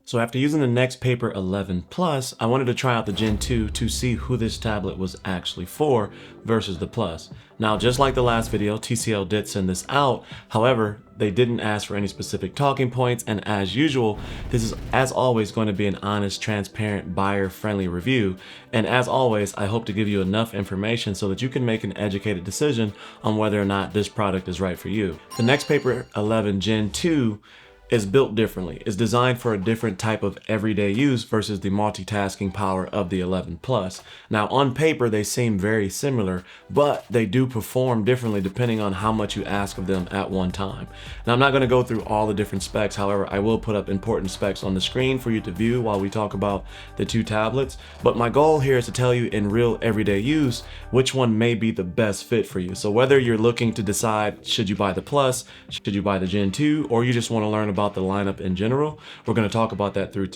So after using the NXTpaper 11 Plus, I wanted to try out the Gen 2 to see who this tablet was actually for versus the Plus. Now, just like the last video, TCL did send this out. However, they didn't ask for any specific talking points, and as usual, this is, as always, going to be an honest, transparent, buyer-friendly review. And as always, I hope to give you enough information so that you can make an educated decision on whether or not this product is right for you. The NXTpaper 11 Gen 2 is built differently. It's designed for a different type of everyday use versus the multitasking power of the 11 Plus. Now, on paper, they seem very similar, but they do perform differently depending on how much you ask of them at one time. Now, I'm not going to go through all the different specs. However, I will put up important specs on the screen for you to view while we talk about the two tablets. But my goal here is to tell you in real everyday use which one may be the best fit for you. So whether you're looking to decide, should you buy the Plus, should you buy the Gen 2, or you just want to learn about the lineup in general, we're going to talk about that through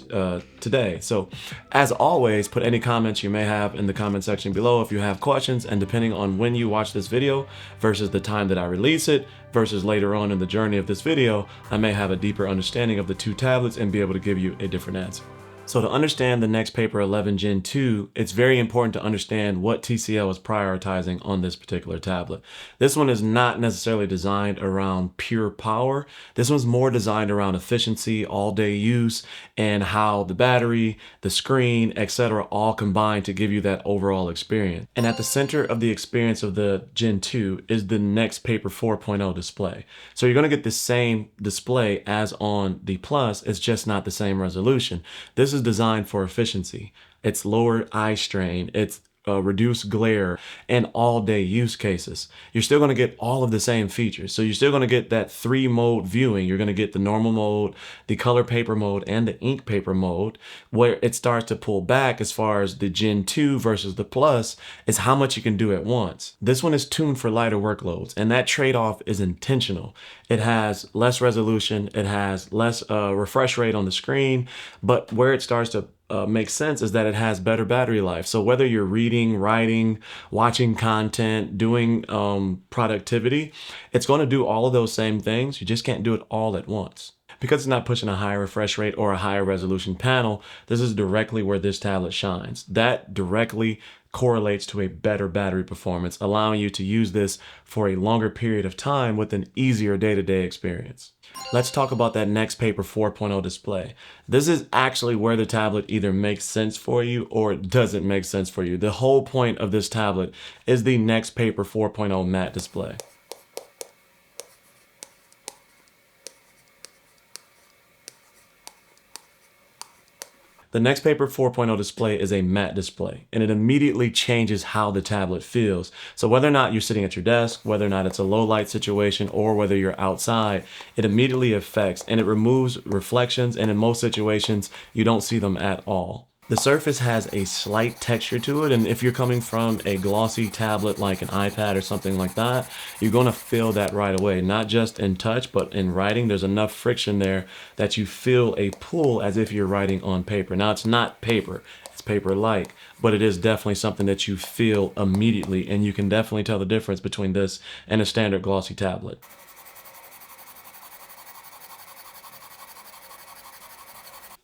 today. So as always, put any comments you may have in the comment section below if you have questions, and depending on when you watch this video versus the time that I release it versus later on in the journey of this video, I may have a deeper understanding of the two tablets and be able to give you a different answer. So to understand the NXTpaper 11 Gen 2, it's very important to understand what TCL is prioritizing on this particular tablet. This one is not necessarily designed around pure power. This one's more designed around efficiency, all-day use, and how the battery, the screen, etc. all combine to give you that overall experience. And at the center of the experience of the Gen 2 is the NXTpaper 4.0 display. So you're going to get the same display as on the Plus, it's just not the same resolution. This is designed for efficiency. It's lower eye strain, it's reduced glare, and all-day use cases. You're still going to get all of the same features. So you're still going to get that 3-mode viewing. You're going to get the normal mode, the color paper mode, and the ink paper mode. Where it starts to pull back as far as the Gen 2 versus the Plus is how much you can do at once. This one is tuned for lighter workloads, and that trade-off is intentional. It has less resolution, it has less refresh rate on the screen, but where it starts to makes sense is that it has better battery life. So whether you're reading, writing, watching content, doing productivity, it's going to do all of those same things. You just can't do it all at once. Because it's not pushing a higher refresh rate or a higher resolution panel, this is directly where this tablet shines. That directly correlates to a better battery performance, allowing you to use this for a longer period of time with an easier day-to-day experience. Let's talk about that NXTpaper 4.0 display. This is actually where the tablet either makes sense for you or it doesn't make sense for you. The whole point of this tablet is the NXTpaper 4.0 matte display. The NXTpaper 4.0 display is a matte display, and it immediately changes how the tablet feels. So whether or not you're sitting at your desk, whether or not it's a low light situation, or whether you're outside, it immediately affects and it removes reflections, and in most situations, you don't see them at all. The surface has a slight texture to it, and if you're coming from a glossy tablet like an iPad or something like that, you're going to feel that right away. Not just in touch, but in writing, there's enough friction there that you feel a pull as if you're writing on paper. Now, it's not paper, it's paper-like, but it is definitely something that you feel immediately, and you can definitely tell the difference between this and a standard glossy tablet.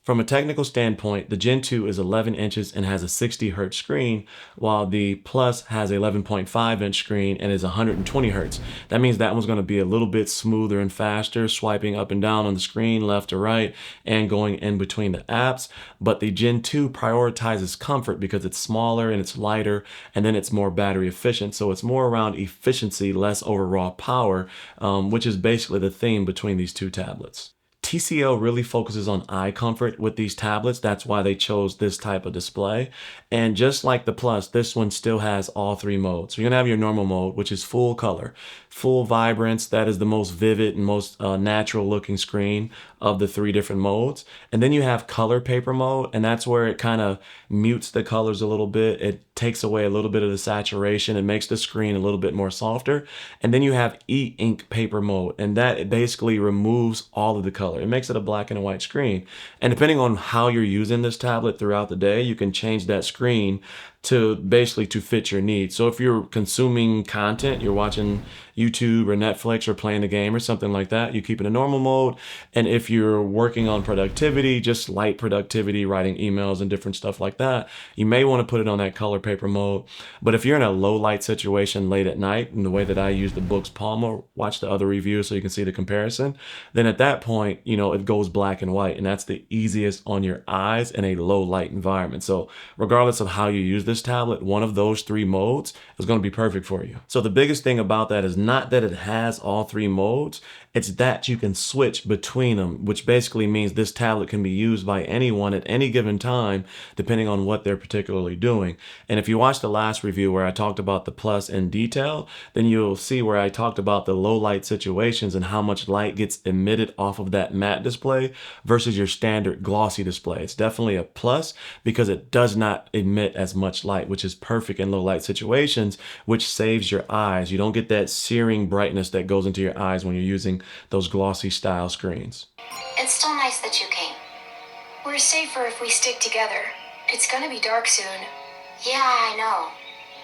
From a technical standpoint, the Gen 2 is 11 inches and has a 60 Hz screen, while the Plus has an 11.5 inch screen and is 120 Hz. That means that one's going to be a little bit smoother and faster, swiping up and down on the screen, left to right, and going in between the apps. But the Gen 2 prioritizes comfort because it's smaller and it's lighter, and then it's more battery efficient. So it's more around efficiency, less over raw power, which is basically the theme between these two tablets. TCL really focuses on eye comfort with these tablets. That's why they chose this type of display. And just like the Plus, this one still has all 3 modes. So you're gonna have your normal mode, which is full color, full vibrance. That is the most vivid and most natural looking screen of the 3 different modes. And then you have color paper mode, and that's where it kind of mutes the colors a little bit. It takes away a little bit of the saturation and makes the screen a little bit more softer. And then you have e-ink paper mode, and that basically removes all of the color. It makes it a black and white screen. And depending on how you're using this tablet throughout the day, you can change that screen to basically to fit your needs. So if you're consuming content, you're watching YouTube or Netflix or playing a game or something like that, you keep it in normal mode. And if you're working on productivity, just light productivity, writing emails and different stuff like that, you may want to put it on that color paper mode. But if you're in a low light situation late at night, in the way that I use the book's Palmer, watch the other reviews so you can see the comparison, then at that point, it goes black and white, and that's the easiest on your eyes in a low light environment. So regardless of how you use this tablet, one of those 3 modes is going to be perfect for you. So the biggest thing about that is not that it has all 3 modes, it's that you can switch between them, which basically means this tablet can be used by anyone at any given time, depending on what they're particularly doing. And if you watch the last review where I talked about the Plus in detail, then you'll see where I talked about the low light situations and how much light gets emitted off of that matte display versus your standard glossy display. It's definitely a plus because it does not emit as much light, which is perfect in low light situations, which saves your eyes. You don't get that searing brightness that goes into your eyes when you're using those glossy style screens. It's still nice that you came. We're safer if we stick together. It's gonna be dark soon. Yeah, I know.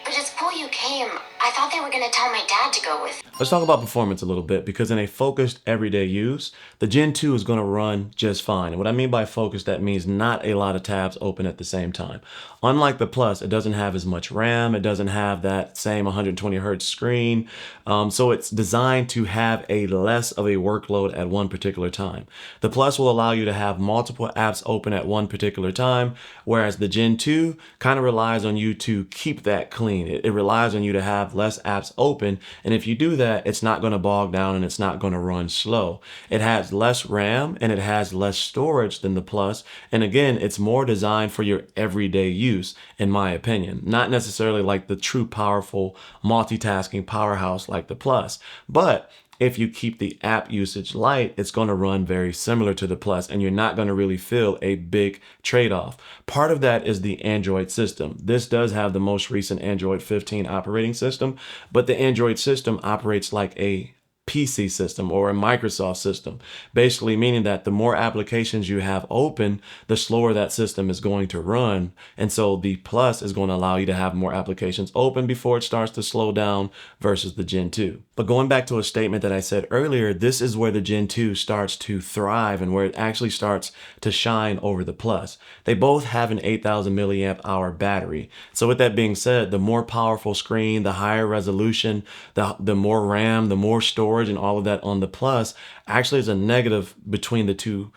But it's cool you came. I thought they were gonna tell my dad to go with. Let's talk about performance a little bit, because in a focused everyday use, the Gen 2 is going to run just fine. And what I mean by focused, that means not a lot of tabs open at the same time. Unlike the Plus, it doesn't have as much RAM. It doesn't have that same 120 hertz screen. So it's designed to have a less of a workload at one particular time. The Plus will allow you to have multiple apps open at one particular time, whereas the Gen 2 kind of relies on you to keep that clean. It relies on you to have less apps open. And if you do that, it's not going to bog down and it's not going to run slow. It has less RAM and it has less storage than the Plus. And again, it's more designed for your everyday use, in my opinion. Not necessarily like the true powerful multitasking powerhouse like the Plus. But if you keep the app usage light, it's going to run very similar to the Plus, and you're not going to really feel a big trade-off. Part of that is the Android system. This does have the most recent Android 15 operating system, but the Android system operates like a PC system or a Microsoft system, basically meaning that the more applications you have open, the slower that system is going to run. And so the Plus is going to allow you to have more applications open before it starts to slow down versus the Gen 2. But going back to a statement that I said earlier, this is where the Gen 2 starts to thrive and where it actually starts to shine over the Plus. They both have an 8,000 milliamp hour battery. So with that being said, the more powerful screen, the higher resolution, the more RAM, the more storage, and all of that on the Plus actually is a negative between the two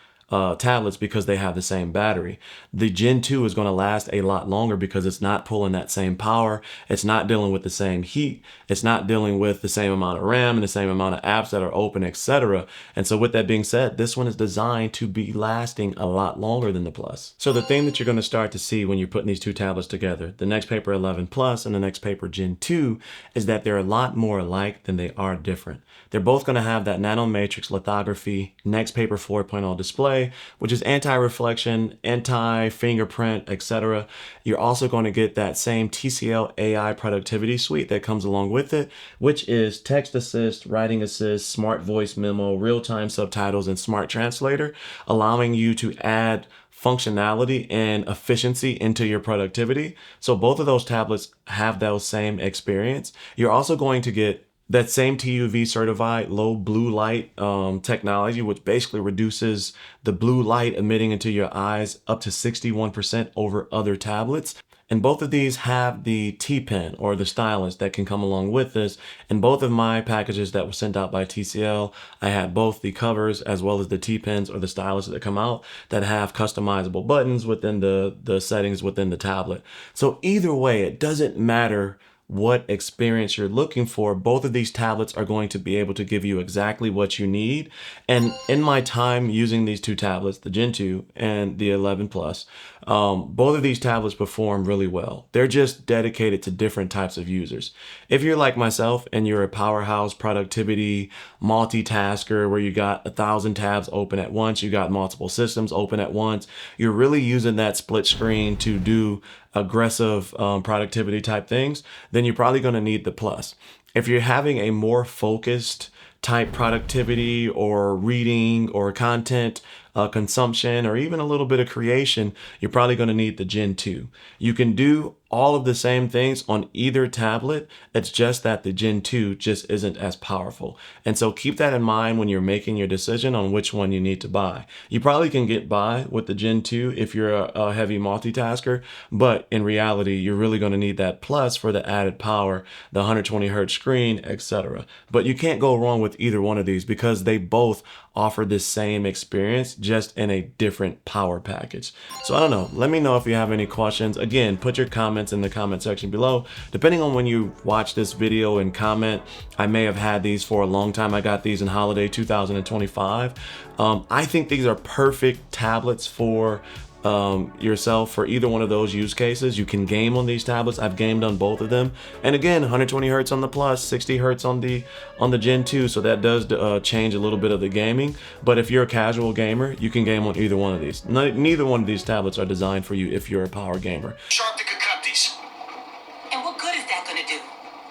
tablets because they have the same battery. The Gen 2 is going to last a lot longer because it's not pulling that same power. It's not dealing with the same heat. It's not dealing with the same amount of RAM and the same amount of apps that are open, etc. And so with that being said, this one is designed to be lasting a lot longer than the Plus. So the thing that you're going to start to see when you're putting these two tablets together, the NXTpaper 11 Plus and the NXTpaper Gen 2, is that they're a lot more alike than they are different. They're both going to have that nanomatrix lithography NXTpaper 4.0 display, which is anti-reflection, anti-fingerprint, etc. You're also going to get that same TCL AI productivity suite that comes along with it, which is text assist, writing assist, smart voice memo, real-time subtitles, and smart translator, allowing you to add functionality and efficiency into your productivity. So both of those tablets have those same experience. You're also going to get that same TUV certified low blue light technology, which basically reduces the blue light emitting into your eyes up to 61% over other tablets. And both of these have the T-Pen or the stylus that can come along with this. And both of my packages that were sent out by TCL, I had both the covers as well as the T-Pens or the stylus that come out that have customizable buttons within the settings within the tablet. So either way, it doesn't matter what experience you're looking for. Both of these tablets are going to be able to give you exactly what you need. And in my time using these two tablets, the Gen 2 and the 11 Plus, both of these tablets perform really well. They're just dedicated to different types of users. If you're like myself and you're a powerhouse productivity multitasker where you got 1,000 tabs open at once, you got multiple systems open at once, you're really using that split screen to do aggressive productivity type things, then you're probably going to need the Plus. If you're having a more focused type productivity or reading or content consumption or even a little bit of creation, you're probably going to need the Gen 2. You can do all of the same things on either tablet. It's just that the Gen 2 just isn't as powerful. And so keep that in mind when you're making your decision on which one you need to buy. You probably can get by with the Gen 2 if you're a heavy multitasker, but in reality, you're really going to need that Plus for the added power, the 120 hertz screen, etc. But you can't go wrong with either one of these because they both offer the same experience, just in a different power package. So I don't know. Let me know if you have any questions. Again, put your comments in the comment section below. Depending on when you watch this video and comment, I may have had these for a long time. I got these in holiday 2025. I think these are perfect tablets for yourself for either one of those use cases. You can game on these tablets. I've gamed on both of them, and again, 120 hertz on the Plus, 60 hertz on the Gen 2, so that does change a little bit of the gaming. But if you're a casual gamer, you can game on either one of these. Neither one of these tablets are designed for you if you're a power gamer. Sharp to cut these. And what good is that gonna do?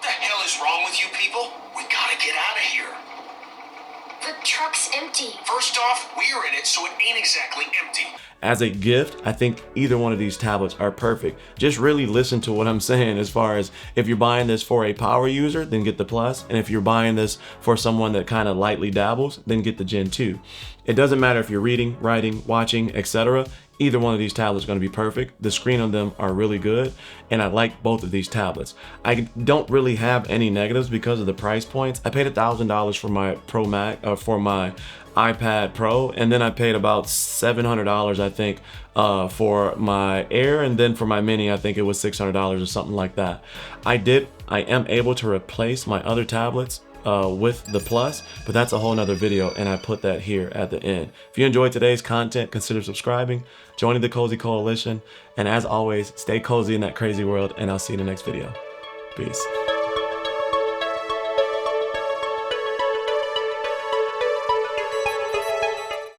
The hell is wrong with you people? We gotta get out of here. The truck's empty. First off, we're in it, so it ain't exactly empty. As a gift, I think either one of these tablets are perfect. Just really listen to what I'm saying as far as if you're buying this for a power user, then get the Plus. And if you're buying this for someone that kind of lightly dabbles, then get the Gen 2. It doesn't matter if you're reading, writing, watching, etc. Either one of these tablets is going to be perfect. The screen on them are really good, and I like both of these tablets. I don't really have any negatives because of the price points. I paid $1,000 for my Pro Max, for my iPad Pro, and then I paid about $700, I think, for my Air, and then for my Mini, I think it was $600 or something like that. I am able to replace my other tablets with the Plus, but that's a whole nother video, and I put that here at the end. If you enjoyed today's content, consider subscribing, joining the Cozy Coalition, and as always, stay cozy in that crazy world, and I'll see you in the next video. Peace.